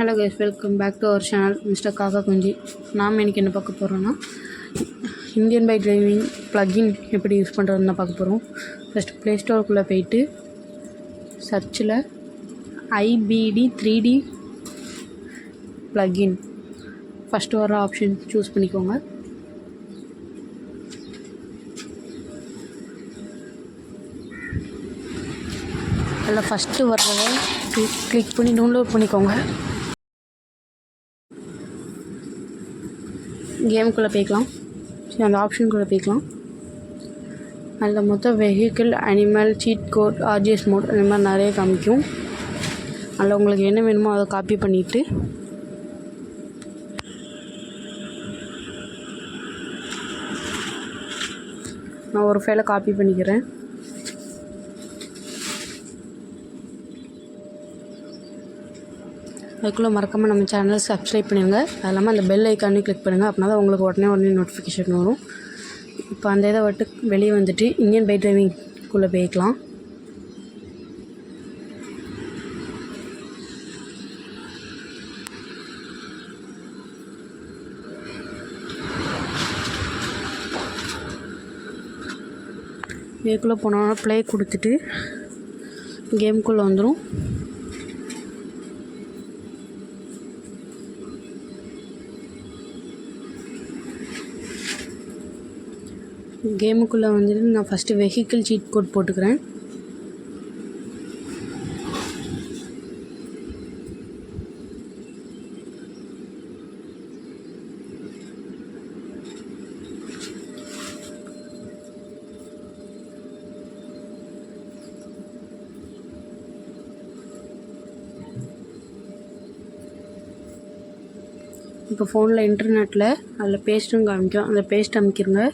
Hello guys, welcome back to our channel mister Kaakka Kunji. நாம் இன்றைக்கி என்ன பார்க்க போகிறோன்னா, இந்தியன் பைக் டிரைவிங் ப்ளக்கின் எப்படி யூஸ் பண்ணுறதுன்னு தான் பார்க்க போகிறோம். ஃபஸ்ட்டு ப்ளே ஸ்டோருக்குள்ளே போயிட்டு சர்ச்சில் IBD 3D ப்ளக்கின் ஃபஸ்ட்டு வர ஆப்ஷன் சூஸ் பண்ணிக்கோங்க. அதில் ஃபஸ்ட்டு வர்றதை கிளிக் பண்ணி டவுன்லோட் பண்ணிக்கோங்க. கேமுக்குள்ளே போய்க்கலாம். சரி, அந்த ஆப்ஷனுக்குள்ளே போய்க்கலாம். அதில் மொத்தம் vehicle, animal, cheat code, RGS mode அந்த மாதிரி நிறைய காமிக்கும். அதில் உங்களுக்கு என்ன வேணுமோ அதை காப்பி பண்ணிவிட்டு நான் ஒரு ஃபைலை காப்பி பண்ணிக்கிறேன். அதுக்குள்ளே மறக்காமல் நம்ம சேனலை சப்ஸ்கிரைப் பண்ணிடுங்க. அது இல்லாமல் அந்த பெல் ஐக்கானே கிளிக் பண்ணுங்கள். அப்படின்னா தான் உங்களுக்கு உடனே நோட்டிஃபிகேஷன் வரும். இப்போ அந்த இதை விட்டு வெளியே வந்துட்டு இந்தியன் பைக் டிரைவிங்குள்ளே போய்க்கலாம். இதுக்குள்ளே போனோன்னா ப்ளே கொடுத்துட்டு கேமுக்குள்ளே வந்துடும். கேமுக்குள்ளே வந்துட்டு நான் ஃபஸ்ட்டு வெஹிக்கிள் சீட் கோட் போட்டுக்கிறேன். இப்போ ஃபோனில் இன்டர்நெட்டில் அதில் பேஸ்ட்டுன்னு காமிக்கும். அந்த பேஸ்ட் அமைக்கிறங்க.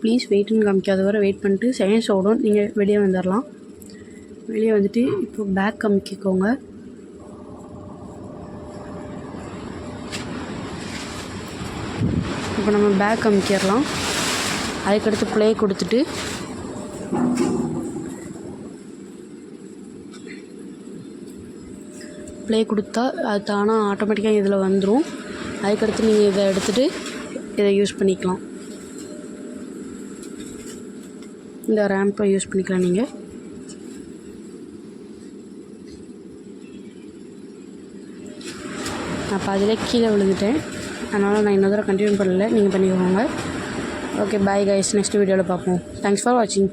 ப்ளீஸ் வெயிட்டுன்னு காமிக்காத வரை வெயிட் பண்ணிட்டு செகண்ட்ஸ் ஓடும். நீங்கள் வெளியே வந்துடலாம். வெளியே வந்துட்டு இப்போ பேக் அமைக்கிக்கோங்க. இப்போ நம்ம பேக் அமைக்கிடலாம். அதுக்கடுத்து ப்ளே கொடுத்துட்டு ப்ளே கொடுத்தா அது தானாக ஆட்டோமேட்டிக்காக இதில் வந்துடும். அதுக்கடுத்து நீங்கள் இதை எடுத்துகிட்டு இதை யூஸ் பண்ணிக்கலாம். இந்த ரேம்பை யூஸ் பண்ணிக்கலாம். நீங்கள் நான் பாதியிலே கீழே விழுந்துட்டேன். அதனால் நான் இன்னொரு தடவை கண்டினியூ பண்ணல. நீங்கள் பண்ணிக்கோங்க. Okay, bye guys. நெக்ஸ்ட் வீடியோவில் பார்ப்போம். தேங்க்ஸ் ஃபார் வாட்சிங்.